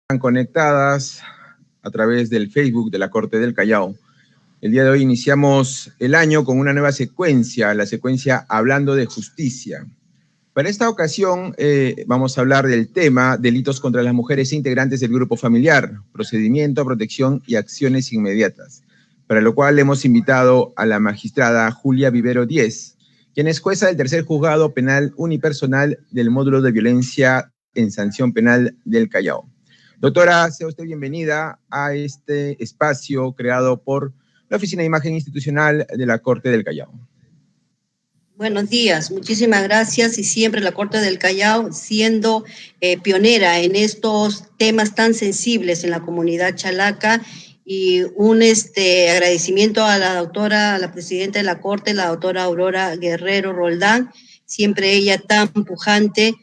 Conectadas a través del Facebook de la Corte del Callao. El día de hoy iniciamos el año con una nueva secuencia, la secuencia Hablando de Justicia. Para esta ocasión vamos a hablar del tema delitos contra las mujeres integrantes del grupo familiar, procedimiento, protección y acciones inmediatas, para lo cual hemos invitado a la magistrada Julia Vivero Díez, quien es jueza del tercer juzgado penal unipersonal del módulo de violencia en sanción penal del Callao. Doctora, sea usted bienvenida a este espacio creado por la Oficina de Imagen Institucional de la Corte del Callao. Buenos días, muchísimas gracias y siempre la Corte del Callao siendo pionera en estos temas tan sensibles en la comunidad chalaca y un agradecimiento a la doctora, a la presidenta de la Corte, la doctora Aurora Guerrero Roldán, siempre ella tan pujante,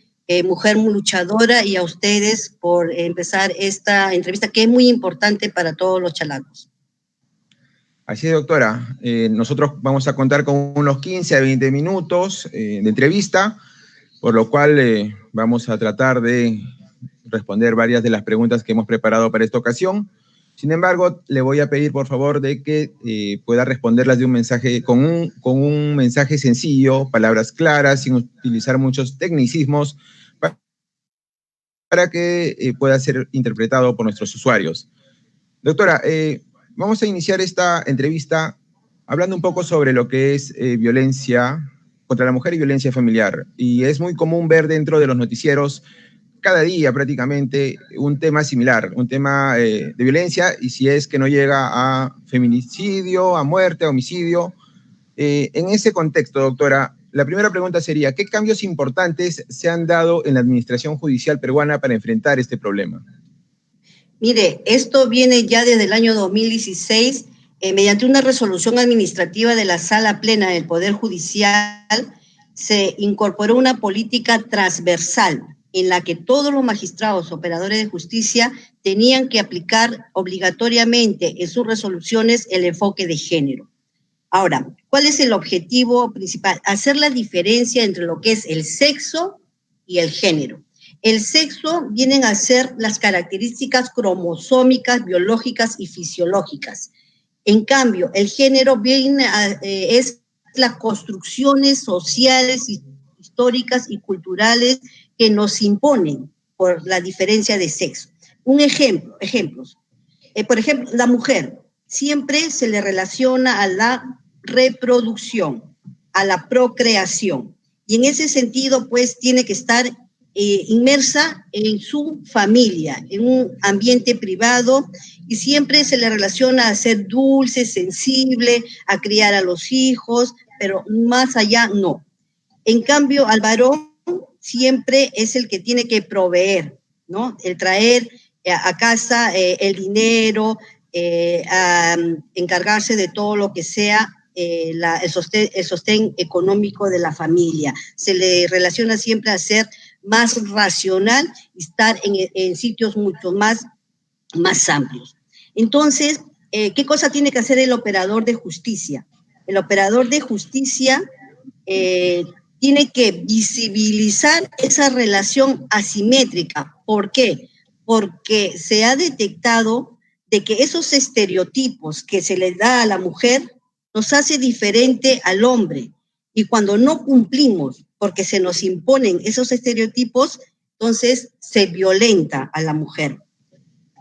mujer muy luchadora, y a ustedes por empezar esta entrevista que es muy importante para todos los chalacos. Así es, doctora. Nosotros vamos a contar con unos 15 a 20 minutos de entrevista, por lo cual vamos a tratar de responder varias de las preguntas que hemos preparado para esta ocasión. Sin embargo, le voy a pedir, por favor, de que pueda responderlas de un mensaje, con un mensaje sencillo, palabras claras, sin utilizar muchos tecnicismos, para que pueda ser interpretado por nuestros usuarios. Doctora, vamos a iniciar esta entrevista hablando un poco sobre lo que es violencia contra la mujer y violencia familiar. Y es muy común ver dentro de los noticieros cada día prácticamente un tema similar, un tema de violencia, y si es que no llega a feminicidio, a muerte, a homicidio. En ese contexto, doctora, la primera pregunta sería, ¿qué cambios importantes se han dado en la administración judicial peruana para enfrentar este problema? Mire, esto viene ya desde el año 2016, mediante una resolución administrativa de la Sala Plena del Poder Judicial, se incorporó una política transversal en la que todos los magistrados operadores de justicia tenían que aplicar obligatoriamente en sus resoluciones el enfoque de género. Ahora, ¿cuál es el objetivo principal? Hacer la diferencia entre lo que es el sexo y el género. El sexo vienen a ser las características cromosómicas, biológicas y fisiológicas. En cambio, el género es las construcciones sociales, históricas y culturales que nos imponen por la diferencia de sexo. Ejemplos. Por ejemplo, la mujer siempre se le relaciona a la reproducción, a la procreación. Y en ese sentido, pues, tiene que estar inmersa en su familia, en un ambiente privado, y siempre se le relaciona a ser dulce, sensible, a criar a los hijos, pero más allá no. En cambio, al varón siempre es el que tiene que proveer, ¿no? El traer a casa el dinero, a encargarse de todo lo que sea el sostén económico de la familia. Se le relaciona siempre a ser más racional y estar en sitios mucho más amplios. Entonces, ¿qué cosa tiene que hacer el operador de justicia? El operador de justicia tiene que visibilizar esa relación asimétrica. ¿Por qué? Porque se ha detectado de que esos estereotipos que se le da a la mujer nos hace diferente al hombre. Y cuando no cumplimos, porque se nos imponen esos estereotipos, entonces se violenta a la mujer.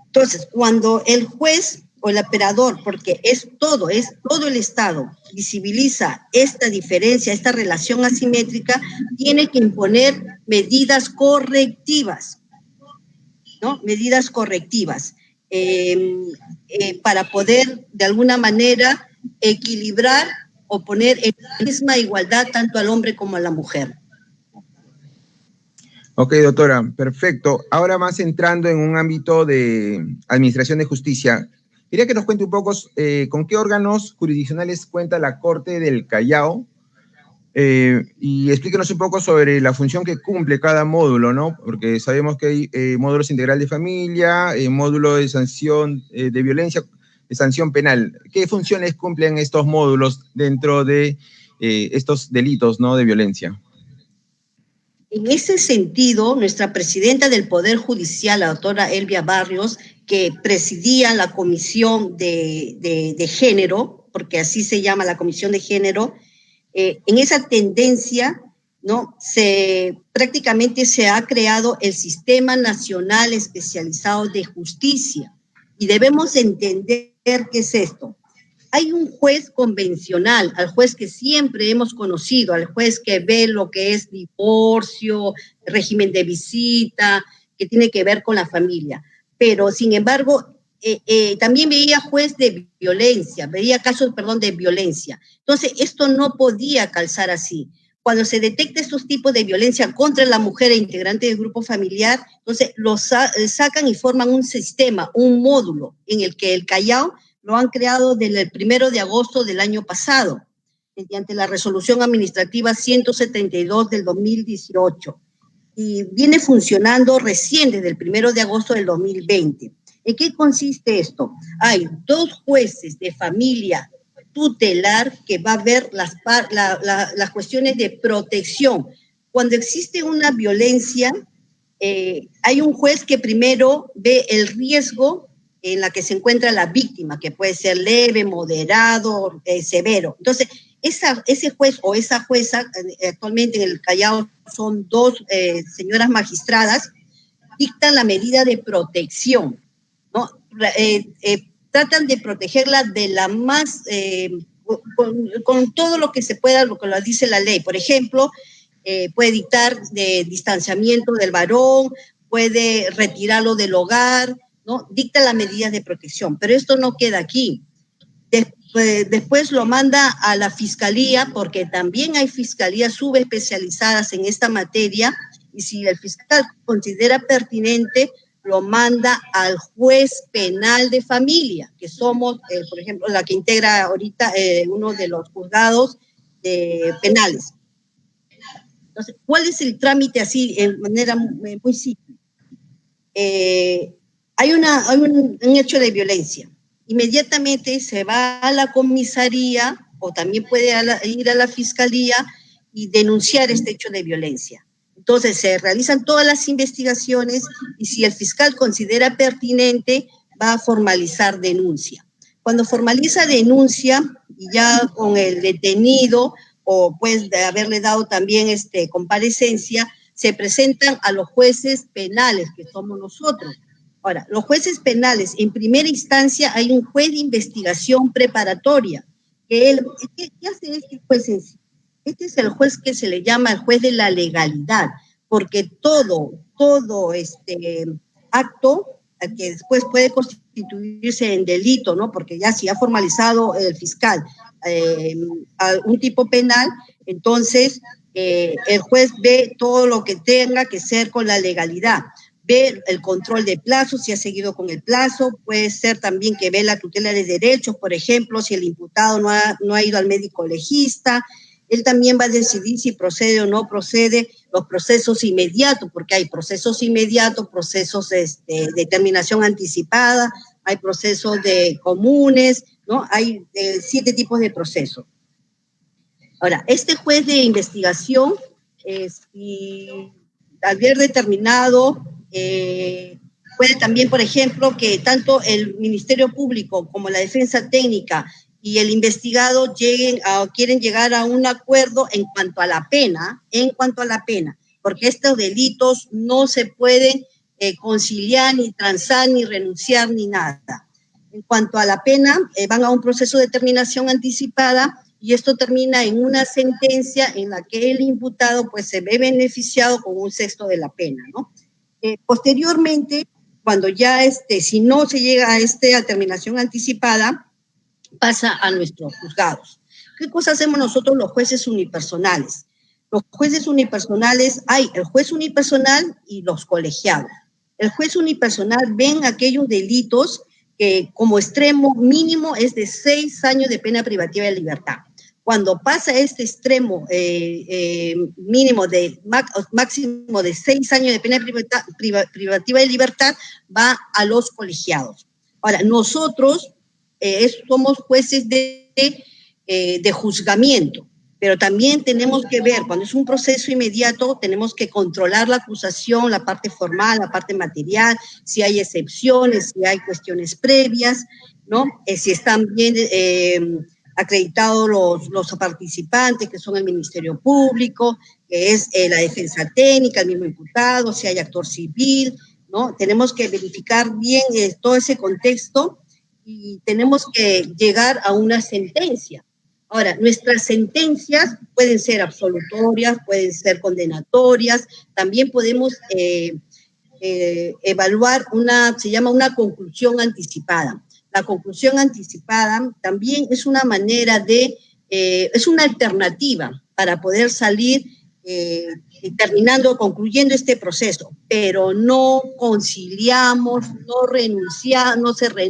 Entonces, cuando el juez o el operador, porque es todo el Estado, visibiliza esta diferencia, esta relación asimétrica, tiene que imponer medidas correctivas, ¿no? Medidas correctivas para poder, de alguna manera, equilibrar o poner en la misma igualdad tanto al hombre como a la mujer. Ok, doctora, perfecto. Ahora más entrando en un ámbito de administración de justicia, quería que nos cuente un poco con qué órganos jurisdiccionales cuenta la Corte del Callao y explíquenos un poco sobre la función que cumple cada módulo, ¿no? Porque sabemos que hay módulos integral de familia, módulo de sanción de violencia, de sanción penal. ¿Qué funciones cumplen estos módulos dentro de estos delitos, ¿no?, de violencia? En ese sentido, nuestra presidenta del Poder Judicial, la doctora Elvia Barrios, que presidía la Comisión de Género, porque así se llama la Comisión de Género, en esa tendencia, ¿no? Prácticamente se ha creado el Sistema Nacional Especializado de Justicia, y debemos entender qué es esto. Hay un juez convencional, al juez que siempre hemos conocido, al juez que ve lo que es divorcio, régimen de visita, que tiene que ver con la familia. Pero, sin embargo, también veía juez de violencia, veía casos, perdón, de violencia. Entonces, esto no podía calzar así. Cuando se detecta estos tipos de violencia contra la mujer e integrante del grupo familiar, entonces los sacan y forman un sistema, un módulo, en el que el Callao lo han creado desde el 1 de agosto del año pasado, mediante la resolución administrativa 172 del 2018, y viene funcionando recién desde el 1 de agosto del 2020. ¿En qué consiste esto? Hay 2 jueces de familia tutelar que va a ver las cuestiones de protección. Cuando existe una violencia, hay un juez que primero ve el riesgo en la que se encuentra la víctima, que puede ser leve, moderado, severo. Entonces, ese juez o esa jueza, actualmente en el Callao son 2 señoras magistradas, dictan la medida de protección, ¿no? Tratan de protegerla de la más, con todo lo que se pueda, lo que lo dice la ley. Por ejemplo, puede dictar de distanciamiento del varón, puede retirarlo del hogar, ¿no? Dicta las medidas de protección, pero esto no queda aquí. Después lo manda a la fiscalía, porque también hay fiscalías subespecializadas en esta materia, y si el fiscal considera pertinente, lo manda al juez penal de familia, que somos, por ejemplo, la que integra ahorita uno de los juzgados penales. Entonces, ¿cuál es el trámite así, en manera muy simple? Hay un hecho de violencia. Inmediatamente se va a la comisaría, o también puede ir a la fiscalía y denunciar este hecho de violencia. Entonces se realizan todas las investigaciones, y si el fiscal considera pertinente, va a formalizar denuncia. Cuando formaliza denuncia, y ya con el detenido, o pues de haberle dado también comparecencia, se presentan a los jueces penales, que somos nosotros. Ahora, los jueces penales, en primera instancia hay un juez de investigación preparatoria, que ¿qué hace este juez en sí? Este es el juez que se le llama el juez de la legalidad, porque todo acto que después puede constituirse en delito, ¿no? Porque ya si ha formalizado el fiscal un tipo penal, entonces el juez ve todo lo que tenga que ser con la legalidad. Ve el control de plazo, si ha seguido con el plazo, puede ser también que ve la tutela de derechos, por ejemplo, si el imputado no ha ido al médico legista. Él también va a decidir si procede o no procede los procesos inmediatos, porque hay procesos inmediatos, procesos de determinación anticipada, hay procesos de comunes, ¿no? Hay 7 tipos de procesos. Ahora, este juez de investigación, si haber determinado, puede también, por ejemplo, que tanto el Ministerio Público como la Defensa Técnica y el investigado quieren llegar a un acuerdo en cuanto a la pena, porque estos delitos no se pueden conciliar, ni transar, ni renunciar, ni nada. En cuanto a la pena, van a un proceso de determinación anticipada, y esto termina en una sentencia en la que el imputado pues se ve beneficiado con 1/6 de la pena, ¿no? Posteriormente, cuando ya si no se llega a esta determinación anticipada, pasa a nuestros juzgados. ¿Qué cosa hacemos nosotros los jueces unipersonales? Los jueces unipersonales, hay el juez unipersonal y los colegiados. El juez unipersonal ven aquellos delitos que como extremo mínimo es de 6 años de pena privativa de libertad. Cuando pasa este extremo mínimo máximo de 6 años de pena privativa de libertad, va a los colegiados. Ahora, nosotros somos jueces de juzgamiento, pero también tenemos que ver, cuando es un proceso inmediato, tenemos que controlar la acusación, la parte formal, la parte material, si hay excepciones, si hay cuestiones previas, ¿no? Si están bien acreditados los participantes, que son el Ministerio Público, que es la defensa técnica, el mismo imputado, si hay actor civil, ¿no? Tenemos que verificar bien todo ese contexto y tenemos que llegar a una sentencia. Ahora, nuestras sentencias pueden ser absolutorias, pueden ser condenatorias, también podemos evaluar se llama una conclusión anticipada. La conclusión anticipada también es una manera es una alternativa para poder salir concluyendo este proceso, pero no conciliamos, no renunciamos,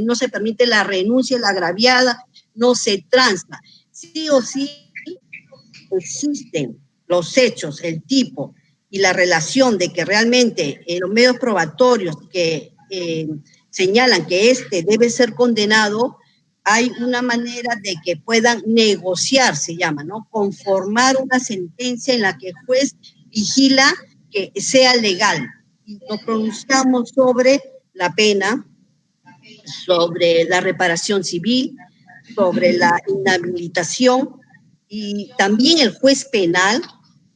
no se permite la renuncia, la agraviada, no se transa. Sí o sí existen los hechos, el tipo y la relación de que realmente los medios probatorios que señalan que debe ser condenado, hay una manera de que puedan negociar, se llama, ¿no? Conformar una sentencia en la que el juez vigila que sea legal. Y nos pronunciamos sobre la pena, sobre la reparación civil, sobre la inhabilitación, y también el juez penal,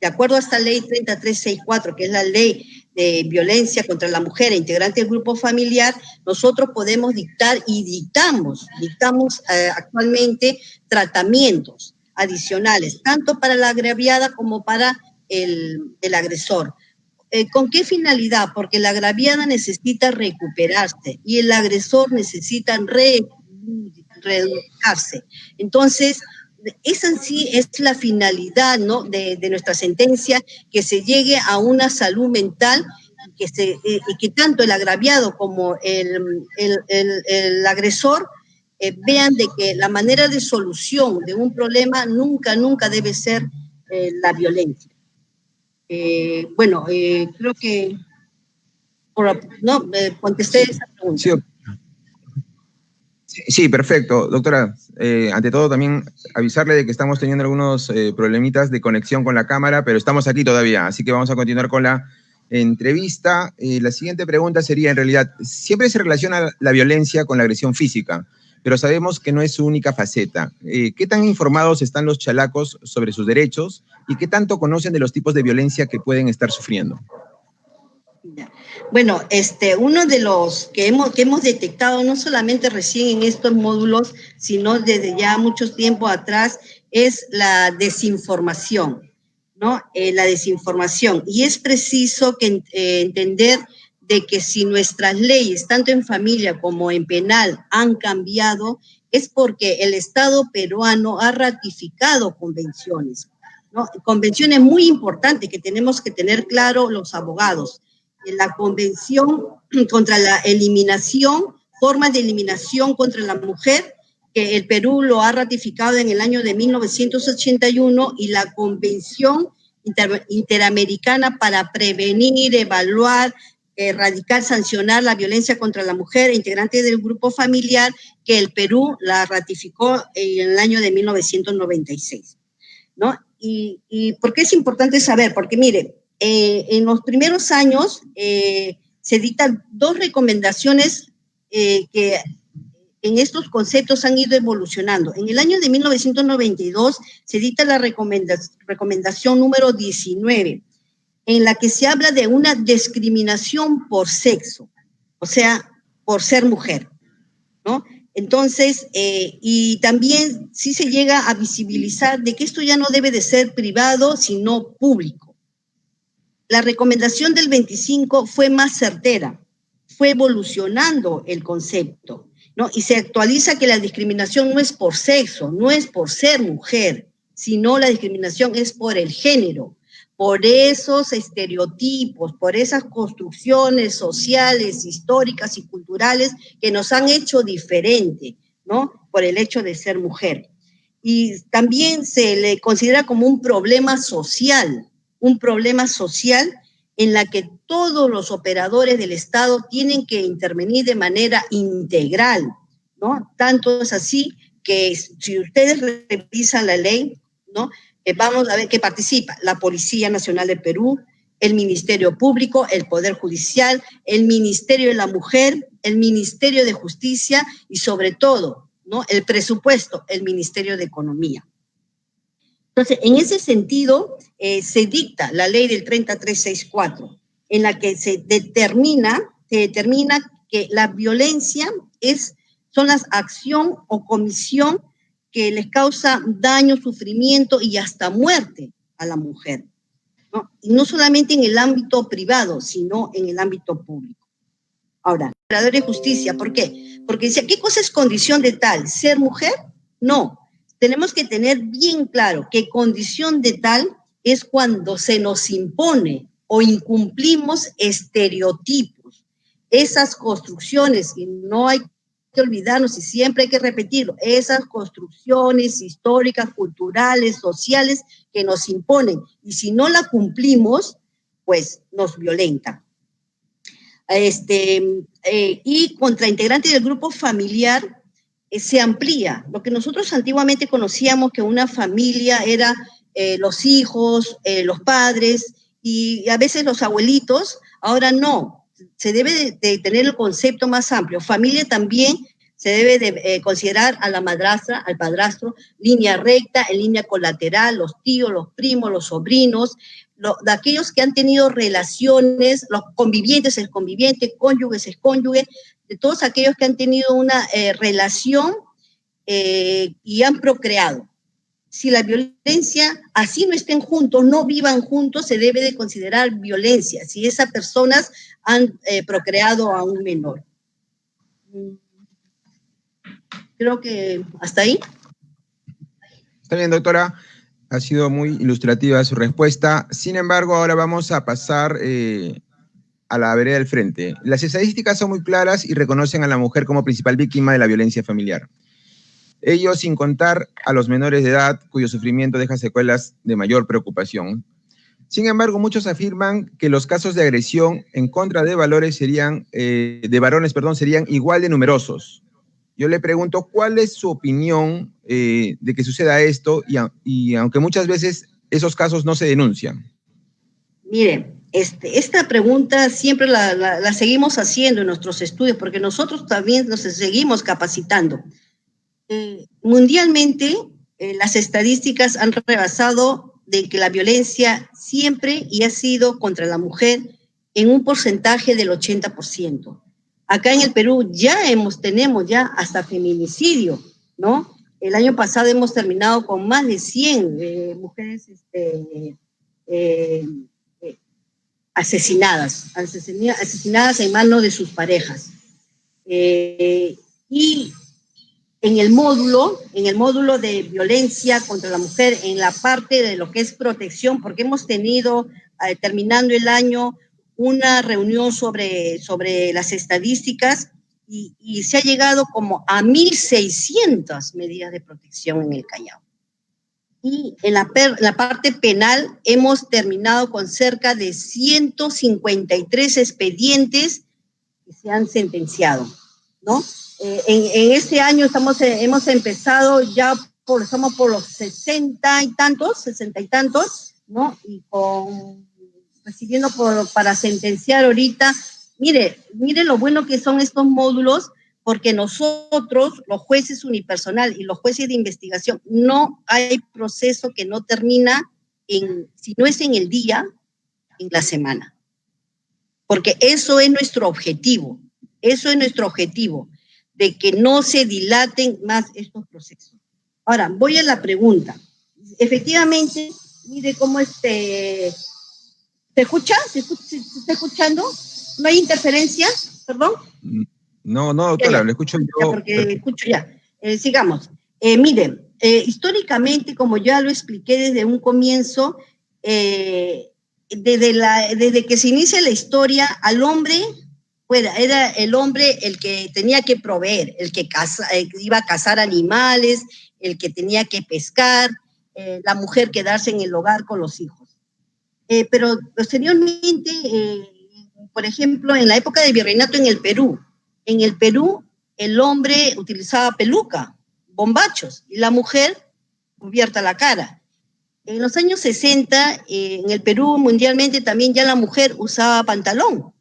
de acuerdo a esta ley 3364, que es la ley de violencia contra la mujer e integrante del grupo familiar, nosotros podemos dictar y dictamos actualmente tratamientos adicionales, tanto para la agraviada como para el agresor. ¿Con qué finalidad? Porque la agraviada necesita recuperarse y el agresor necesita reeducarse. Entonces, esa en sí es la finalidad, ¿no?, de nuestra sentencia, que se llegue a una salud mental y que tanto el agraviado como el agresor vean de que la manera de solución de un problema nunca debe ser la violencia. Creo que contesté esa pregunta. Sí, perfecto. Doctora, ante todo también avisarle de que estamos teniendo algunos problemitas de conexión con la cámara, pero estamos aquí todavía, así que vamos a continuar con la entrevista. La siguiente pregunta sería, en realidad, siempre se relaciona la violencia con la agresión física, pero sabemos que no es su única faceta. ¿Qué tan informados están los chalacos sobre sus derechos y qué tanto conocen de los tipos de violencia que pueden estar sufriendo? Bueno, uno de los que hemos detectado, no solamente recién en estos módulos, sino desde ya mucho tiempo atrás, es la desinformación, ¿no? La desinformación. Y es preciso que entender de que si nuestras leyes, tanto en familia como en penal, han cambiado, es porque el Estado peruano ha ratificado convenciones, ¿no? Convenciones muy importantes que tenemos que tener claro los abogados. La Convención contra la Eliminación, formas de eliminación contra la mujer, que el Perú lo ha ratificado en el año de 1981, y la Convención Interamericana para prevenir, evaluar, erradicar, sancionar la violencia contra la mujer integrante del grupo familiar, que el Perú la ratificó en el año de 1996, ¿no? ¿Y por qué es importante saber? Porque mire, en los primeros años se dictan dos recomendaciones que en estos conceptos han ido evolucionando. En el año de 1992 se dicta la recomendación número 19, en la que se habla de una discriminación por sexo, o sea, por ser mujer, ¿no? Entonces, y también sí se llega a visibilizar de que esto ya no debe de ser privado, sino público. La recomendación del 25 fue más certera, fue evolucionando el concepto, ¿no? Y se actualiza que la discriminación no es por sexo, no es por ser mujer, sino la discriminación es por el género, por esos estereotipos, por esas construcciones sociales, históricas y culturales que nos han hecho diferente, ¿no? Por el hecho de ser mujer. Y también se le considera como un problema social en la que todos los operadores del Estado tienen que intervenir de manera integral, ¿no? Tanto es así que si ustedes revisan la ley, ¿no?, Vamos a ver qué participa: la Policía Nacional del Perú, el Ministerio Público, el Poder Judicial, el Ministerio de la Mujer, el Ministerio de Justicia y sobre todo, ¿no?, el presupuesto, el Ministerio de Economía. Entonces, en ese sentido, se dicta la ley del 30364, en la que se determina que la violencia son las acción o comisión que les causa daño, sufrimiento y hasta muerte a la mujer, ¿no? Y no solamente en el ámbito privado, sino en el ámbito público. Ahora, Procurador de Justicia, ¿por qué? Porque dice, ¿qué cosa es condición de tal? ¿Ser mujer? No. Tenemos que tener bien claro que condición de tal es cuando se nos impone o incumplimos estereotipos, esas construcciones, y no hay que olvidarnos y siempre hay que repetirlo, esas construcciones históricas, culturales, sociales que nos imponen, y si no la cumplimos, pues nos violentan. Y contra integrantes del grupo familiar se amplía. Lo que nosotros antiguamente conocíamos que una familia era los hijos, los padres y a veces los abuelitos, ahora no. Se debe de tener el concepto más amplio. Familia también se debe de considerar a la madrastra, al padrastro, línea recta, en línea colateral, los tíos, los primos, los sobrinos, de aquellos que han tenido relaciones, los convivientes, el conviviente, cónyuges, el cónyuge, de todos aquellos que han tenido una relación y han procreado. Si la violencia, así no estén juntos, no vivan juntos, se debe de considerar violencia, si esas personas han procreado a un menor. Creo que hasta ahí. Está bien, doctora. Ha sido muy ilustrativa su respuesta. Sin embargo, ahora vamos a pasar a la vereda del frente. Las estadísticas son muy claras y reconocen a la mujer como principal víctima de la violencia familiar. Ello sin contar a los menores de edad, cuyo sufrimiento deja secuelas de mayor preocupación. Sin embargo, muchos afirman que los casos de agresión en contra de varones serían igual de numerosos. Yo le pregunto, ¿cuál es su opinión de que suceda esto y aunque muchas veces esos casos no se denuncian? Mire, esta pregunta siempre la seguimos haciendo en nuestros estudios porque nosotros también nos seguimos capacitando. Mundialmente, las estadísticas han rebasado de que la violencia siempre y ha sido contra la mujer en un porcentaje del 80%. Acá en el Perú tenemos ya hasta feminicidio, ¿no? El año pasado hemos terminado con más de 100 mujeres asesinadas en manos de sus parejas. Y en el módulo de violencia contra la mujer, en la parte de lo que es protección, porque hemos tenido, terminando el año, una reunión sobre las estadísticas y se ha llegado como a 1.600 medidas de protección en el Callao. Y en la parte penal hemos terminado con cerca de 153 expedientes que se han sentenciado, ¿no? En este año hemos empezado ya estamos por los 60 y tantos, ¿no? Y recibiendo para sentenciar ahorita. Mire lo bueno que son estos módulos, porque nosotros, los jueces unipersonal y los jueces de investigación, no hay proceso que no termina si no es en el día, en la semana. Porque eso es nuestro objetivo, de que no se dilaten más estos procesos. Ahora, voy a la pregunta. Efectivamente, mire cómo ¿se escucha? ¿Se está escuchando? ¿No hay interferencia? ¿Perdón? No, doctora, lo escucho yo. Ya, porque escucho ya. Sigamos. Miren, históricamente, como ya lo expliqué desde un comienzo, desde que se inicia la historia, al hombre, era el hombre el que tenía que proveer, el que iba a cazar animales, el que tenía que pescar, la mujer quedarse en el hogar con los hijos. Pero posteriormente, por ejemplo, en la época del virreinato en el Perú, el hombre utilizaba peluca, bombachos, y la mujer cubierta la cara. En los años 60, en el Perú mundialmente también ya la mujer usaba pantalón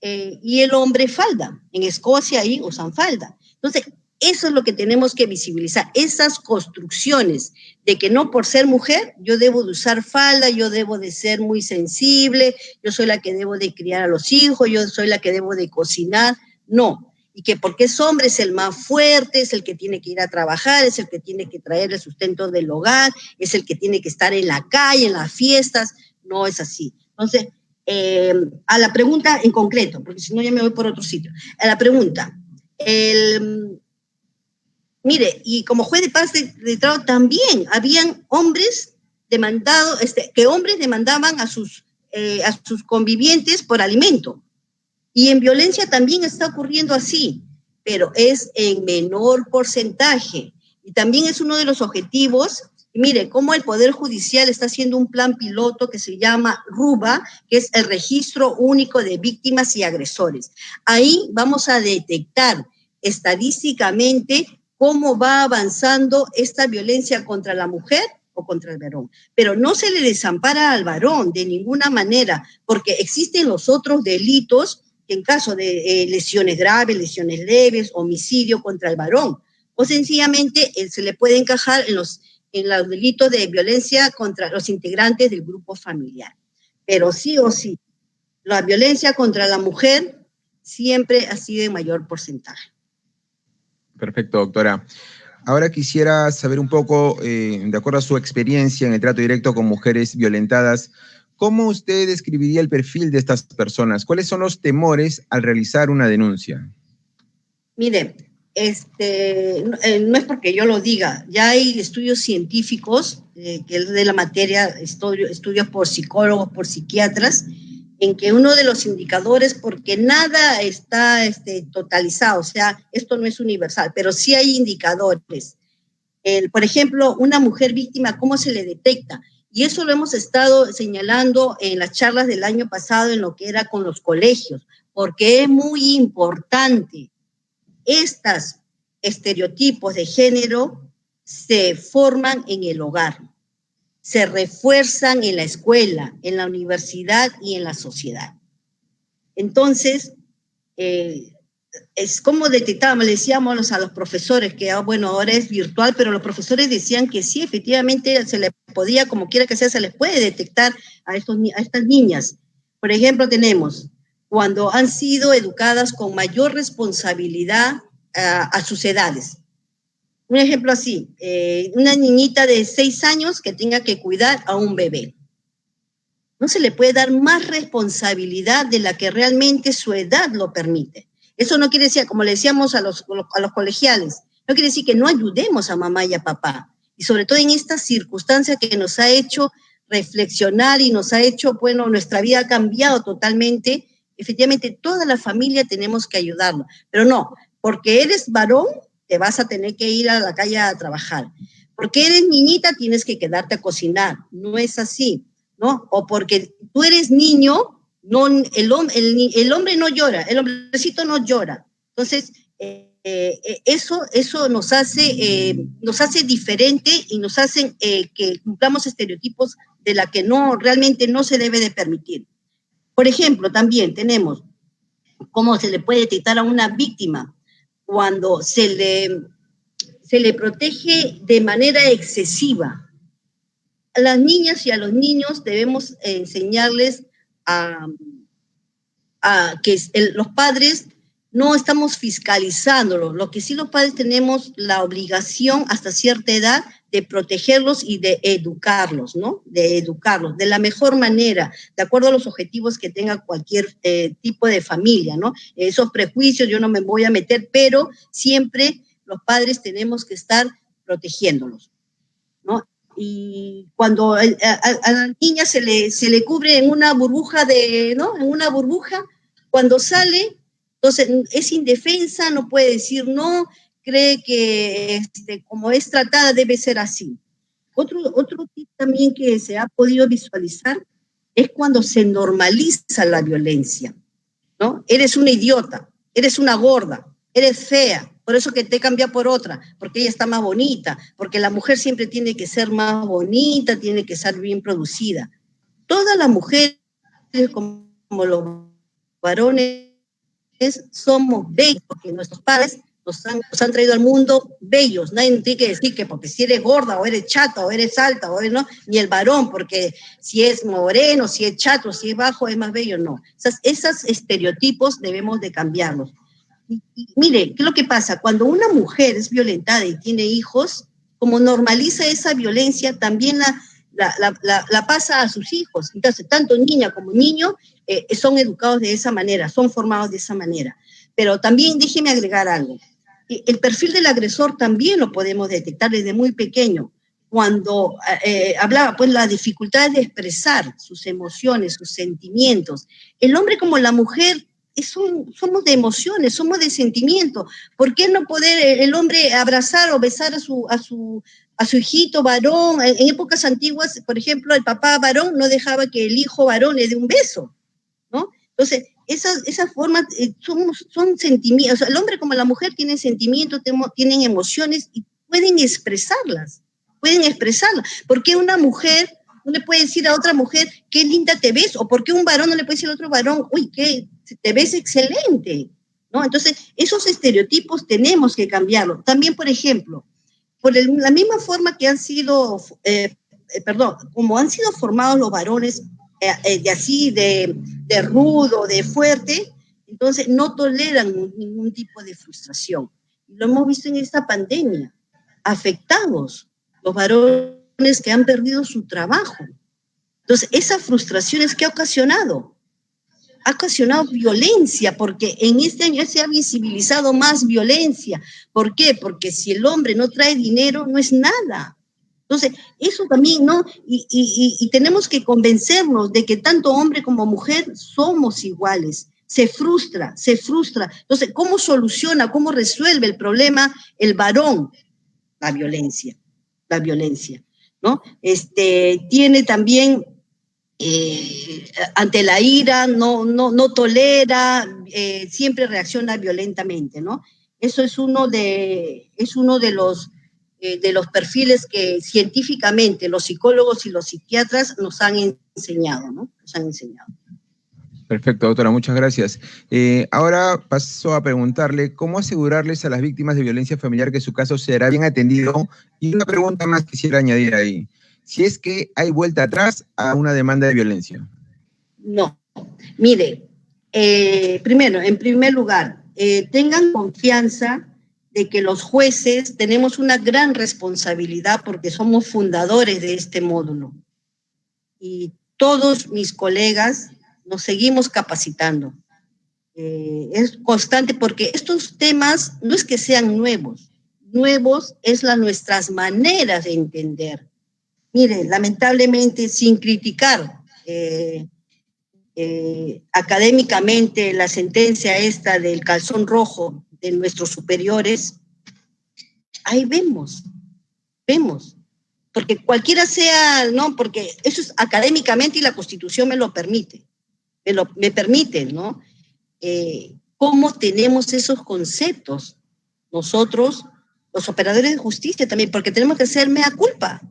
y el hombre falda. En Escocia ahí usan falda. Entonces, eso es lo que tenemos que visibilizar, esas construcciones de que no por ser mujer yo debo de usar falda, yo debo de ser muy sensible, yo soy la que debo de criar a los hijos, yo soy la que debo de cocinar. No, y que porque es hombre es el más fuerte, es el que tiene que ir a trabajar, es el que tiene que traer el sustento del hogar, es el que tiene que estar en la calle, en las fiestas. No es así. Entonces, a la pregunta en concreto, porque si no ya me voy por otro sitio. A la pregunta, mire, y como juez de paz de trabajo también habían hombres demandados, que hombres demandaban a sus convivientes por alimento. Y en violencia también está ocurriendo así, pero es en menor porcentaje. Y también es uno de los objetivos. Y mire, cómo el Poder Judicial está haciendo un plan piloto que se llama RUBA, que es el Registro Único de Víctimas y Agresores. Ahí vamos a detectar estadísticamente cómo va avanzando esta violencia contra la mujer o contra el varón. Pero no se le desampara al varón de ninguna manera, porque existen los otros delitos en caso de lesiones graves, lesiones leves, homicidio contra el varón, o sencillamente se le puede encajar en los delitos de violencia contra los integrantes del grupo familiar. Pero sí o sí, la violencia contra la mujer siempre ha sido en mayor porcentaje. Perfecto, doctora. Ahora quisiera saber un poco, de acuerdo a su experiencia en el trato directo con mujeres violentadas, ¿cómo usted describiría el perfil de estas personas? ¿Cuáles son los temores al realizar una denuncia? Mire, no es porque yo lo diga, ya hay estudios científicos, que es de la materia, estudios por psicólogos, por psiquiatras, en que uno de los indicadores, porque nada está totalizado, o sea, esto no es universal, pero sí hay indicadores. Por ejemplo, una mujer víctima, ¿cómo se le detecta? Y eso lo hemos estado señalando en las charlas del año pasado en lo que era con los colegios, porque es muy importante. Estos estereotipos de género se forman en el hogar, se refuerzan en la escuela, en la universidad y en la sociedad. Entonces, es como detectábamos, le decíamos a los profesores que, bueno, ahora es virtual, pero los profesores decían que sí, efectivamente se le podía, como quiera que sea, se les puede detectar a estas niñas. Por ejemplo, tenemos cuando han sido educadas con mayor responsabilidad a sus edades. Un ejemplo así, una niñita de 6 años que tenga que cuidar a un bebé. No se le puede dar más responsabilidad de la que realmente su edad lo permite. Eso no quiere decir, como le decíamos a los colegiales, no quiere decir que no ayudemos a mamá y a papá. Y sobre todo en esta circunstancia que nos ha hecho reflexionar y nos ha hecho, bueno, nuestra vida ha cambiado totalmente. Efectivamente, toda la familia tenemos que ayudarlo. Pero no, porque eres varón, te vas a tener que ir a la calle a trabajar. Porque eres niñita, tienes que quedarte a cocinar. No es así, ¿no? O porque tú eres niño, no, el hombre no llora, el hombrecito no llora. Entonces, eso nos hace diferente y nos hace que cumplamos estereotipos de la que realmente no se debe de permitir. Por ejemplo, también tenemos cómo se le puede detectar a una víctima cuando se le protege de manera excesiva. A las niñas y a los niños debemos enseñarles a que los padres no estamos fiscalizándolo. Lo que sí los padres tenemos la obligación hasta cierta edad de protegerlos y de educarlos, ¿no? De educarlos de la mejor manera, de acuerdo a los objetivos que tenga cualquier tipo de familia, ¿no? Esos prejuicios yo no me voy a meter, pero siempre los padres tenemos que estar protegiéndolos, ¿no? Y cuando a la niña se le cubre en una burbuja ¿no? En una burbuja, cuando sale, entonces es indefensa, no puede decir no, cree que como es tratada debe ser así. Otro tip también que se ha podido visualizar es cuando se normaliza la violencia, ¿no? Eres una idiota, eres una gorda, eres fea, por eso que te cambia por otra, porque ella está más bonita, porque la mujer siempre tiene que ser más bonita, tiene que ser bien producida. Todas las mujeres, como los varones, somos bellos, porque nuestros padres nos han traído al mundo bellos. Nadie tiene que decir que porque si eres gorda, o eres chata, o eres alta, o eres, no, ni el varón, porque si es moreno, si es chato, si es bajo, es más bello, no. Esos estereotipos debemos de cambiarlos. Y mire, ¿qué es lo que pasa? Cuando una mujer es violentada y tiene hijos, como normaliza esa violencia, también la pasa a sus hijos. Entonces, tanto niña como niño son educados de esa manera, son formados de esa manera. Pero también déjeme agregar algo. El perfil del agresor también lo podemos detectar desde muy pequeño. Cuando hablaba, pues, la dificultad de expresar sus emociones, sus sentimientos. El hombre como la mujer somos de emociones, somos de sentimiento. ¿Por qué no poder el hombre abrazar o besar a su hijito varón? En épocas antiguas, por ejemplo, el papá varón no dejaba que el hijo varón le dé un beso, ¿no? Entonces, esas formas son sentimientos. O sea, el hombre como la mujer tienen sentimientos, tienen emociones y pueden expresarlas. ¿Por qué una mujer no le puede decir a otra mujer qué linda te ves? ¿O por qué un varón no le puede decir a otro varón, uy, qué te ves excelente? ¿No? Entonces, esos estereotipos tenemos que cambiarlos. También, por ejemplo, la misma forma que han sido, como han sido formados los varones de rudo, de fuerte, entonces no toleran ningún tipo de frustración. Lo hemos visto en esta pandemia, afectados los varones que han perdido su trabajo. Entonces, esa frustración es que ha ocasionado violencia, porque en este año se ha visibilizado más violencia. ¿Por qué? Porque si el hombre no trae dinero, no es nada. Entonces, eso también, ¿no? Y tenemos que convencernos de que tanto hombre como mujer somos iguales. Se frustra. Entonces, ¿cómo soluciona, cómo resuelve el problema el varón? La violencia, ¿no? Tiene también, ante la ira, no tolera, siempre reacciona violentamente, ¿no? Eso es uno de los perfiles que científicamente los psicólogos y los psiquiatras nos han enseñado, ¿no? Perfecto, doctora, muchas gracias. Ahora paso a preguntarle cómo asegurarles a las víctimas de violencia familiar que su caso será bien atendido. Y una pregunta más quisiera añadir ahí. Si es que hay vuelta atrás a una demanda de violencia. No. Mire, primero, en primer lugar, tengan confianza de que los jueces tenemos una gran responsabilidad porque somos fundadores de este módulo. Y todos mis colegas nos seguimos capacitando. Es constante porque estos temas no es que sean nuevos es nuestras maneras de entender. Mire, lamentablemente, sin criticar académicamente la sentencia esta del calzón rojo de nuestros superiores, ahí vemos, porque cualquiera sea, ¿no? Porque eso es académicamente y la Constitución me lo permite, me permite, ¿no? ¿Cómo tenemos esos conceptos? Nosotros, los operadores de justicia también, porque tenemos que hacer mea culpa.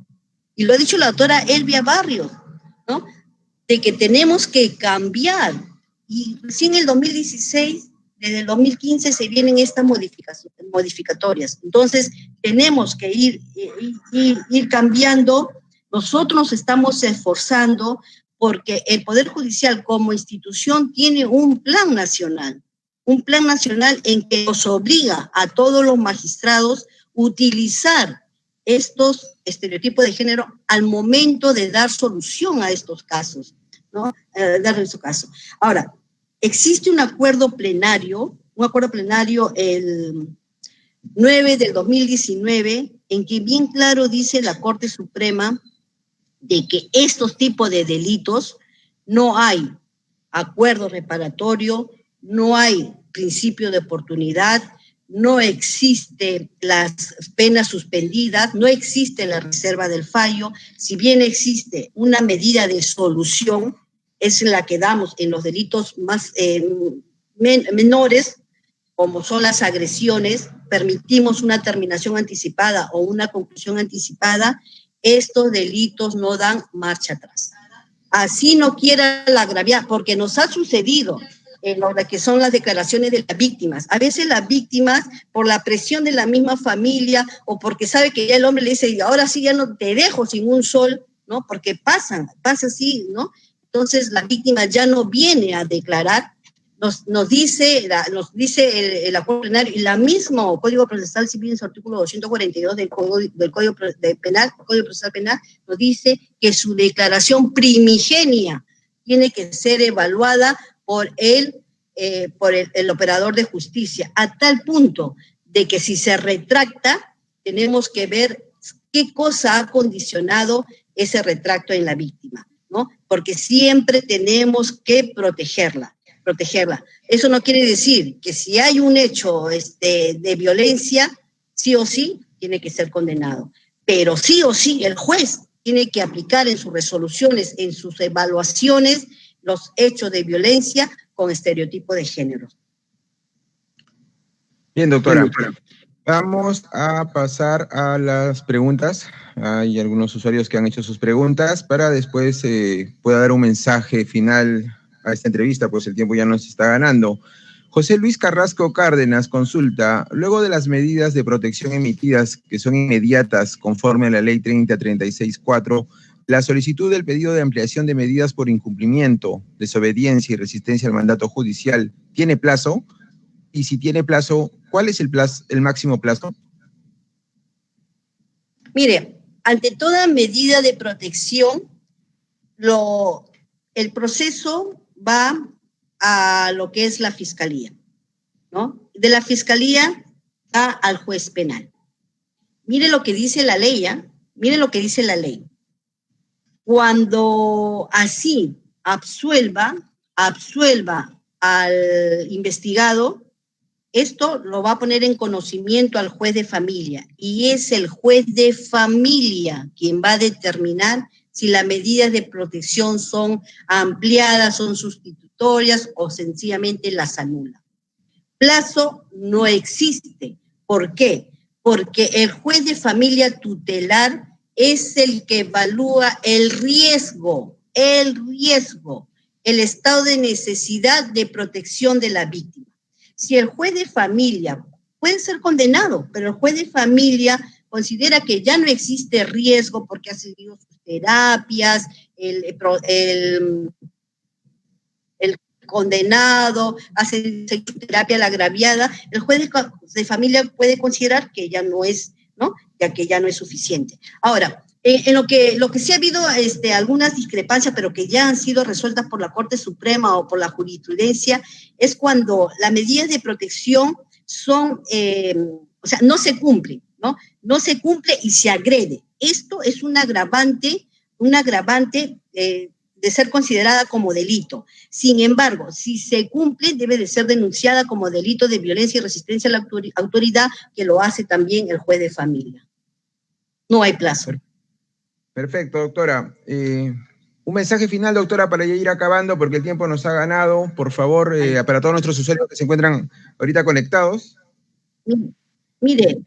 Y lo ha dicho la doctora Elvia Barrios, ¿no? De que tenemos que cambiar. Y recién en el 2016, desde el 2015 se vienen estas modificatorias. Entonces, tenemos que ir cambiando. Nosotros nos estamos esforzando porque el Poder Judicial como institución tiene un plan nacional en que nos obliga a todos los magistrados a utilizar estos estereotipos de género al momento de dar solución a estos casos, ¿no? Darle su caso. Ahora, existe un acuerdo plenario el 9 del 2019, en que bien claro dice la Corte Suprema de que estos tipos de delitos no hay acuerdo reparatorio, no hay principio de oportunidad, no existe las penas suspendidas, no existe la reserva del fallo. Si bien existe una medida de solución, es la que damos en los delitos más menores, como son las agresiones, permitimos una terminación anticipada o una conclusión anticipada, estos delitos no dan marcha atrás. Así no quiera la agraviada, porque nos ha sucedido en lo que son las declaraciones de las víctimas. A veces las víctimas, por la presión de la misma familia o porque sabe que ya el hombre le dice, ahora sí ya no te dejo sin un sol, ¿no? Porque pasa así, ¿no? Entonces la víctima ya no viene a declarar, nos dice el acuerdo plenario y la mismo Código Procesal Civil en su artículo 242 del Código Procesal Penal nos dice que su declaración primigenia tiene que ser evaluada por el operador de justicia, a tal punto de que si se retracta, tenemos que ver qué cosa ha condicionado ese retracto en la víctima, ¿no? Porque siempre tenemos que protegerla. Eso no quiere decir que si hay un hecho de violencia, sí o sí tiene que ser condenado. Pero sí o sí el juez tiene que aplicar en sus resoluciones, en sus evaluaciones, los hechos de violencia con estereotipo de género. Bien, doctora. Vamos a pasar a las preguntas. Hay algunos usuarios que han hecho sus preguntas para después pueda dar un mensaje final a esta entrevista, pues el tiempo ya nos está ganando. José Luis Carrasco Cárdenas consulta, luego de las medidas de protección emitidas que son inmediatas conforme a la ley 3036-4, la solicitud del pedido de ampliación de medidas por incumplimiento, desobediencia y resistencia al mandato judicial, ¿tiene plazo? Y si tiene plazo, ¿cuál es el máximo plazo? Mire, ante toda medida de protección, el proceso va a lo que es la fiscalía, ¿no? De la fiscalía va al juez penal. Mire lo que dice la ley, ¿eh? Mire lo que dice la ley. Cuando así absuelva al investigado, esto lo va a poner en conocimiento al juez de familia y es el juez de familia quien va a determinar si las medidas de protección son ampliadas, son sustitutorias o sencillamente las anula. Plazo no existe. ¿Por qué? Porque el juez de familia tutelar es el que evalúa el riesgo, el estado de necesidad de protección de la víctima. Si el juez de familia puede ser condenado, pero el juez de familia considera que ya no existe riesgo porque ha seguido sus terapias, el condenado, hace terapia a la agraviada, el juez de familia puede considerar que ya no es, ¿no? Ya que ya no es suficiente. Ahora, en lo que sí ha habido algunas discrepancias, pero que ya han sido resueltas por la Corte Suprema o por la jurisprudencia, es cuando las medidas de protección son, o sea, no se cumplen, ¿no? No se cumple y se agrede. Esto es un agravante de ser considerada como delito. Sin embargo, si se cumple, debe de ser denunciada como delito de violencia y resistencia a la autoridad, que lo hace también el juez de familia. No hay plazo. Perfecto, doctora. Un mensaje final, doctora, para ya ir acabando, porque el tiempo nos ha ganado. Por favor, para todos nuestros usuarios que se encuentran ahorita conectados. Mire,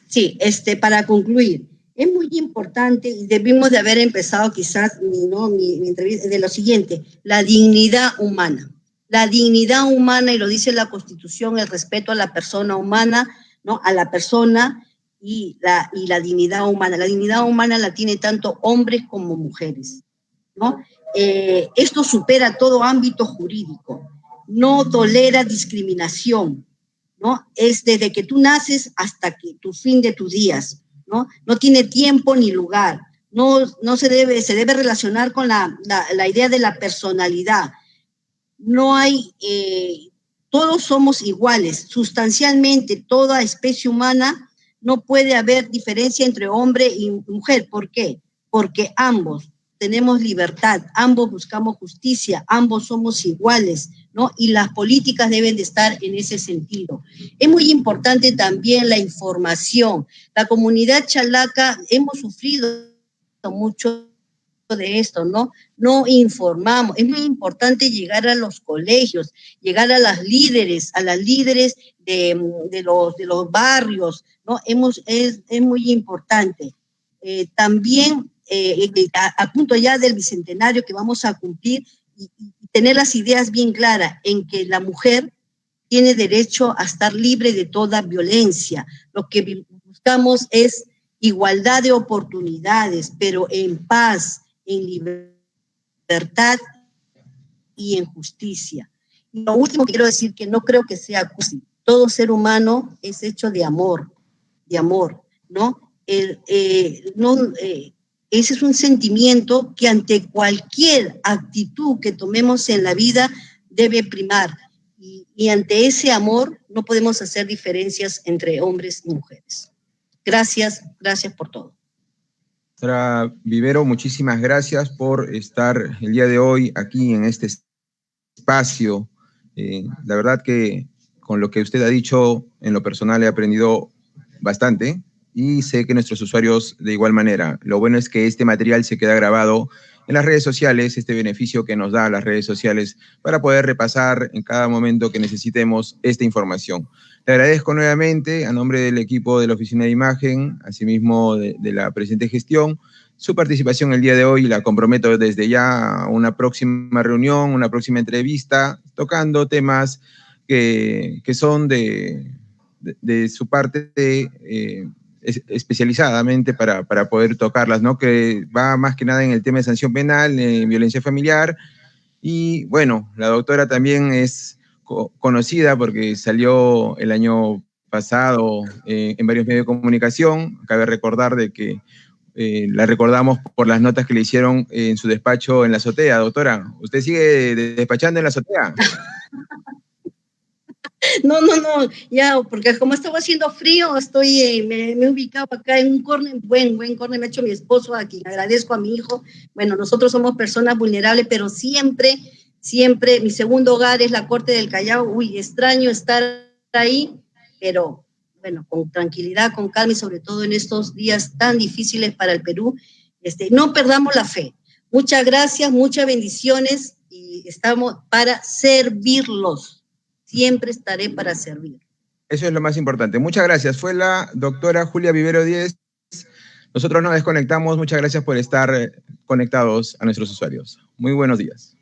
sí, para concluir, es muy importante, y debimos de haber empezado quizás mi entrevista de lo siguiente: la dignidad humana. La dignidad humana, y lo dice la Constitución, el respeto a la persona humana, ¿no? A la persona y la dignidad humana. La dignidad humana la tiene tanto hombres como mujeres, ¿no? Esto supera todo ámbito jurídico, no tolera discriminación, ¿no? Es desde que tú naces hasta que tu fin de tus días, ¿no? No tiene tiempo ni lugar, se debe relacionar con la idea de la personalidad. No hay, todos somos iguales, sustancialmente toda especie humana, no puede haber diferencia entre hombre y mujer. ¿Por qué? Porque ambos tenemos libertad, ambos buscamos justicia, ambos somos iguales, ¿no? Y las políticas deben de estar en ese sentido. Es muy importante también la información. La comunidad chalaca hemos sufrido mucho de esto, ¿no? No informamos. Es muy importante llegar a los colegios, llegar a las líderes de los barrios, ¿no? Es muy importante. También, a punto ya del bicentenario que vamos a cumplir, y tener las ideas bien claras en que la mujer tiene derecho a estar libre de toda violencia. Lo que buscamos es igualdad de oportunidades, pero en paz, en libertad y en justicia. Y lo último que quiero decir, que no creo que sea cursi. Todo ser humano es hecho de amor, ¿no? Ese es un sentimiento que ante cualquier actitud que tomemos en la vida debe primar. Y ante ese amor no podemos hacer diferencias entre hombres y mujeres. Gracias por todo. Doctora Vivero, muchísimas gracias por estar el día de hoy aquí en este espacio. La verdad que con lo que usted ha dicho, en lo personal he aprendido bastante y sé que nuestros usuarios de igual manera. Lo bueno es que este material se queda grabado en las redes sociales, este beneficio que nos da las redes sociales para poder repasar en cada momento que necesitemos esta información. Le agradezco nuevamente a nombre del equipo de la Oficina de Imagen, asimismo de la presente gestión, su participación el día de hoy. La comprometo desde ya a una próxima reunión, una próxima entrevista, tocando temas que son de su parte especializadamente para poder tocarlas, ¿no? Que va más que nada en el tema de sanción penal, en violencia familiar. Y bueno, la doctora también es conocida porque salió el año pasado en varios medios de comunicación. Cabe recordar de que la recordamos por las notas que le hicieron en su despacho en la azotea. Doctora, ¿usted sigue despachando en la azotea? No, ya, porque como estaba haciendo frío, me he ubicado acá en un córner, buen córner me ha hecho mi esposo, a quien agradezco, a mi hijo. Bueno, nosotros somos personas vulnerables, pero siempre, mi segundo hogar es la Corte del Callao. Uy, extraño estar ahí, pero bueno, con tranquilidad, con calma, y sobre todo en estos días tan difíciles para el Perú, no perdamos la fe. Muchas gracias, muchas bendiciones, y estamos para servirlos. Siempre estaré para servir. Eso es lo más importante. Muchas gracias. Fue la doctora Julia Vivero Díez. Nosotros nos desconectamos. Muchas gracias por estar conectados a nuestros usuarios. Muy buenos días.